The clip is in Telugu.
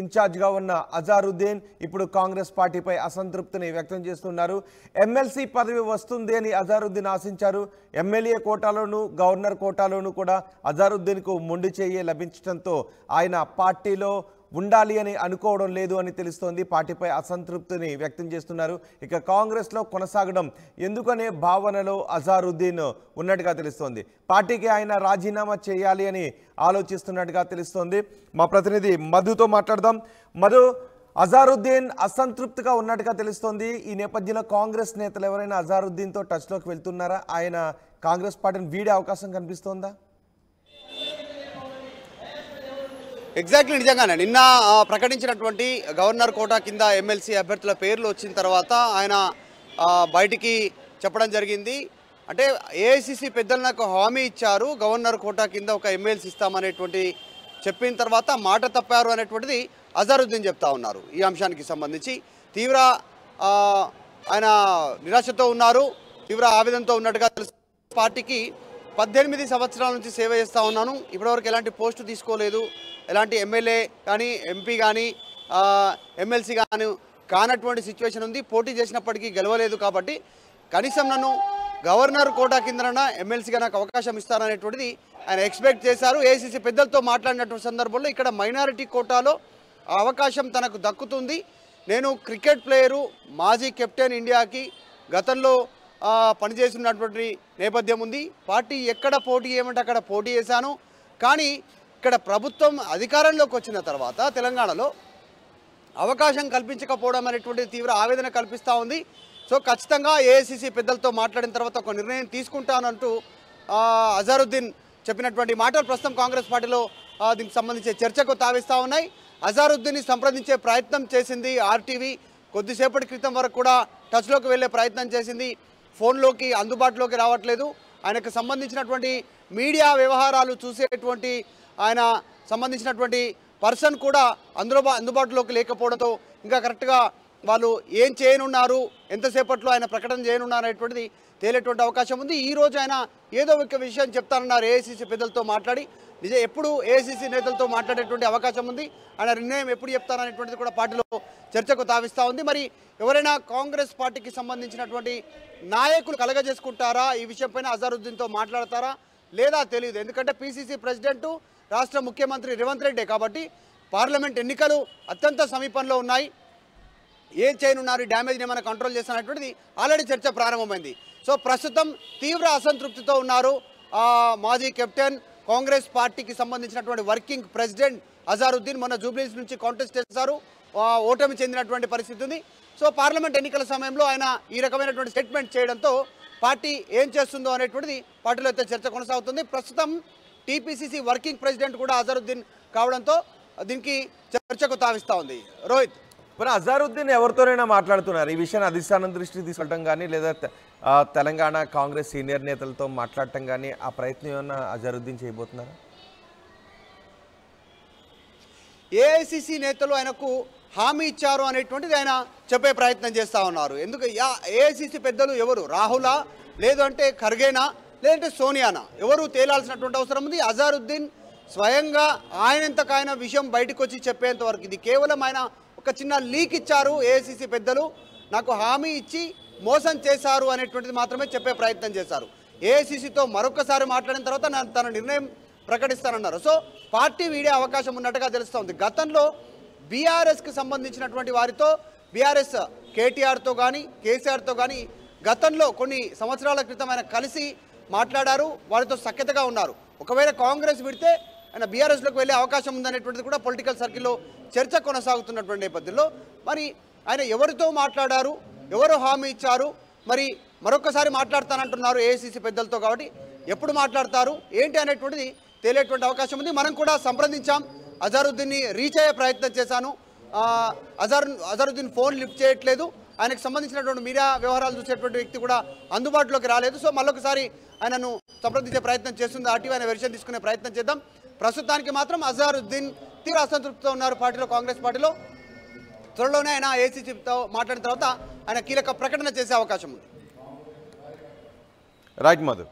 ఇన్ఛార్జ్ గా ఉన్న అజారుద్దీన్ ఇప్పుడు కాంగ్రెస్ పార్టీపై అసంతృప్తిని వ్యక్తం చేస్తున్నారు. ఎమ్మెల్సీ పదవి వస్తుంది అని అజారుద్దీన్ ఆశించారు. ఎమ్మెల్యే కోటాలోను గవర్నర్ కోటాలోను కూడా అజారుద్దీన్కు మొండి చేయి లభించడంతో ఆయన పార్టీలో ఉండాలి అని అనుకోవడం లేదు అని తెలుస్తోంది. పార్టీపై అసంతృప్తిని వ్యక్తం చేస్తున్నారు. ఇక కాంగ్రెస్లో కొనసాగడం ఎందుకనే భావనలో అజారుద్దీన్ ఉన్నట్టుగా తెలుస్తోంది. పార్టీకి ఆయన రాజీనామా చేయాలి అని ఆలోచిస్తున్నట్టుగా తెలుస్తోంది. మా ప్రతినిధి మధుతో మాట్లాడదాం. మధు, అజారుద్దీన్ అసంతృప్తిగా ఉన్నట్టుగా తెలుస్తోంది. ఈ నేపథ్యంలో కాంగ్రెస్ నేతలు ఎవరైనా అజారుద్దీన్తో టచ్లోకి వెళ్తున్నారా? ఆయన కాంగ్రెస్ పార్టీని వీడే అవకాశం కనిపిస్తోందా? ఎగ్జాక్ట్లీ నిజంగానే నిన్న ప్రకటించినటువంటి గవర్నర్ కోటా కింద ఎమ్మెల్సీ అభ్యర్థుల పేర్లు వచ్చిన తర్వాత ఆయన బయటికి చెప్పడం జరిగింది. అంటే ఏఐసిసి పెద్దలు నాకు హామీ ఇచ్చారు, గవర్నర్ కోటా కింద ఒక ఎమ్మెల్సీ ఇస్తామనేటువంటి చెప్పిన తర్వాత మాట తప్పారు అనేటువంటిది అజారుద్దీన్ చెప్తా ఉన్నారు. ఈ అంశానికి సంబంధించి తీవ్ర ఆయన నిరాశతో ఉన్నారు, తీవ్ర ఆవేదనతో ఉన్నట్టుగా తెలుసు. పార్టీకి 18 సంవత్సరాల నుంచి సేవ చేస్తూ ఉన్నాను, ఇప్పటివరకు ఎలాంటి పోస్టు తీసుకోలేదు, ఎలాంటి ఎమ్మెల్యే కానీ ఎంపీ కానీ ఎమ్మెల్సీ కానీ కానటువంటి సిచ్యువేషన్ ఉంది. పోటీ చేసినప్పటికీ గెలవలేదు. కాబట్టి కనీసం నన్ను గవర్నర్ కోటా కిందన ఎమ్మెల్సీగా నాకు అవకాశం ఇస్తారనేటువంటిది ఆయన ఎక్స్పెక్ట్ చేశారు. ఏఐసిసి పెద్దలతో మాట్లాడినటువంటి సందర్భంలో ఇక్కడ మైనారిటీ కోటాలో అవకాశం తనకు దక్కుతుంది. నేను క్రికెట్ ప్లేయరు, మాజీ కెప్టెన్ ఇండియాకి, గతంలో పనిచేస్తున్నటువంటి నేపథ్యం ఉంది. పార్టీ ఎక్కడ పోటీ చేయమంటే అక్కడ పోటీ చేశాను. కానీ ఇక్కడ ప్రభుత్వం అధికారంలోకి వచ్చిన తర్వాత తెలంగాణలో అవకాశం కల్పించకపోవడం అనేటువంటి తీవ్ర ఆవేదన కల్పిస్తూ ఉంది. సో ఖచ్చితంగా ఏఐసిసి పెద్దలతో మాట్లాడిన తర్వాత ఒక నిర్ణయం తీసుకుంటానంటూ అజారుద్దీన్ చెప్పినటువంటి మాటలు ప్రస్తుతం కాంగ్రెస్ పార్టీలో దీనికి సంబంధించి చర్చకు తావిస్తూ ఉన్నాయి. అజారుద్దీన్ని సంప్రదించే ప్రయత్నం చేసింది ఆర్టీవీ. కొద్దిసేపటి క్రితం వరకు కూడా టచ్లోకి వెళ్ళే ప్రయత్నం చేసింది. ఫోన్లోకి అందుబాటులోకి రావట్లేదు. ఆయనకు సంబంధించినటువంటి మీడియా వ్యవహారాలు చూసేటువంటి ఆయన సంబంధించినటువంటి పర్సన్ కూడా అందుబాటులోకి లేకపోవడంతో ఇంకా కరెక్ట్గా వాళ్ళు ఏం చేయనున్నారు, ఎంతసేపట్లో ఆయన ప్రకటన చేయనున్నారు అనేటువంటిది తేలేటువంటి అవకాశం ఉంది. ఈరోజు ఆయన ఏదో ఒక విషయం చెప్తానన్నారు ఏఐసిసి పెద్దలతో మాట్లాడి. ఎప్పుడు ఏఐసిసి నేతలతో మాట్లాడేటువంటి అవకాశం ఉంది, ఆయన నిర్ణయం ఎప్పుడు చెప్తారనేటువంటిది కూడా పార్టీలో చర్చకు తావిస్తూ ఉంది. మరి ఎవరైనా కాంగ్రెస్ పార్టీకి సంబంధించినటువంటి నాయకులు కలగజేసుకుంటారా, ఈ విషయంపైన అజారుద్దీన్తో మాట్లాడతారా లేదా తెలియదు. ఎందుకంటే పిసిసి ప్రెసిడెంటు రాష్ట్ర ముఖ్యమంత్రి రేవంత్ రెడ్డి కాబట్టి పార్లమెంట్ ఎన్నికలు అత్యంత సమీపంలో ఉన్నాయి. ఏం చేయనున్నారు, డ్యామేజ్ని ఏమైనా కంట్రోల్ చేస్తున్నటువంటిది ఆల్రెడీ చర్చ ప్రారంభమైంది. సో ప్రస్తుతం తీవ్ర అసంతృప్తితో ఉన్నారు మాజీ కెప్టెన్, కాంగ్రెస్ పార్టీకి సంబంధించినటువంటి వర్కింగ్ ప్రెసిడెంట్ అజారుద్దీన్. మొన్న జూబ్లీస్ నుంచి కాంటెస్ట్ చేశారు, ఓటమి చెందినటువంటి పరిస్థితి ఉంది. సో పార్లమెంట్ ఎన్నికల సమయంలో ఆయన ఈ రకమైనటువంటి స్టేట్మెంట్ చేయడంతో పార్టీ ఏం చేస్తుందో అనేటువంటిది పార్టీలో అయితే చర్చ కొనసాగుతుంది. ప్రస్తుతం టీపీసీసీ వర్కింగ్ ప్రెసిడెంట్ కూడా అజారుద్దీన్ కావడంతో దీనికి చర్చకు తావిస్తూ ఉంది. రోహిత్, మరి అజారుద్దీన్ ఎవరితోనైనా మాట్లాడుతున్నారు ఈ విషయాన్ని అధిష్టానం దృష్టికి తీసుకెళ్ళడం కానీ లేదా తెలంగాణ కాంగ్రెస్ సీనియర్ నేతలతో మాట్లాడటం కానీ ఆ ప్రయత్నం ఏమన్నా అజారుద్దీన్ చేయబోతున్నారా? ఏఐసిసి నేతలు ఆయనకు హామీ ఇచ్చారు అనేటువంటిది ఆయన చెప్పే ప్రయత్నం చేస్తూ ఉన్నారు. ఎందుకు ఏఐసిసి పెద్దలు ఎవరు, రాహులా లేదు అంటే ఖర్గేనా లేదంటే సోనియానా, ఎవరు తేలాల్సినటువంటి అవసరం ఉంది. అజారుద్దీన్ స్వయంగా ఆయనంతకాయన విషయం బయటకు వచ్చి చెప్పేంత వరకు ఇది కేవలం ఆయన ఒక చిన్న లీక్ ఇచ్చారు ఏఐసిసి పెద్దలు, నాకు హామీ ఇచ్చి మోసం చేశారు అనేటువంటిది మాత్రమే చెప్పే ప్రయత్నం చేశారు. ఏఐసిసితో మరొకసారి మాట్లాడిన తర్వాత తన నిర్ణయం ప్రకటిస్తానన్నారు. సో పార్టీ వీడే అవకాశం ఉన్నట్టుగా తెలుస్తోంది. గతంలో బీఆర్ఎస్కి సంబంధించినటువంటి వారితో బీఆర్ఎస్ కేటీఆర్తో కానీ కేసీఆర్తో కానీ గతంలో కొన్ని సంవత్సరాల క్రితం ఆయన కలిసి మాట్లాడారు, వారితో సఖ్యతగా ఉన్నారు. ఒకవేళ కాంగ్రెస్ విడితే ఆయన బీఆర్ఎస్లోకి వెళ్ళే అవకాశం ఉందనేటువంటిది కూడా పొలిటికల్ సర్కిల్లో చర్చ కొనసాగుతున్నటువంటి నేపథ్యంలో మరి ఆయన ఎవరితో మాట్లాడారు, ఎవరు హామీ ఇచ్చారు, మరి మరొకసారి మాట్లాడతానంటున్నారు ఏఐసిసి పెద్దలతో. కాబట్టి ఎప్పుడు మాట్లాడతారు ఏంటి అనేటువంటిది తేలేటువంటి అవకాశం ఉంది. మనం కూడా సంప్రదించాం, అజారుద్దీన్ని రీచ్ అయ్యే ప్రయత్నం చేశాను. అజారుద్దీన్ ఫోన్ లిఫ్ట్ చేయట్లేదు. ఆయనకు సంబంధించినటువంటి మీడియా వ్యవహారాలు చూసేటువంటి వ్యక్తి కూడా అందుబాటులోకి రాలేదు. సో మళ్ళొకసారి ఆయనను సంప్రదించే ప్రయత్నం చేస్తుంది ఆర్టీవీ, ఆయన వెర్షన్ తీసుకునే ప్రయత్నం చేద్దాం. ప్రస్తుతానికి మాత్రం అజారుద్దీన్ తీవ్ర అసంతృప్తితో ఉన్నారు పార్టీలో, కాంగ్రెస్ పార్టీలో. త్వరలోనే ఆయన ఏసీసీతో మాట్లాడిన తర్వాత ఆయన కీలక ప్రకటన చేసే అవకాశం ఉంది. రైట్ మధు.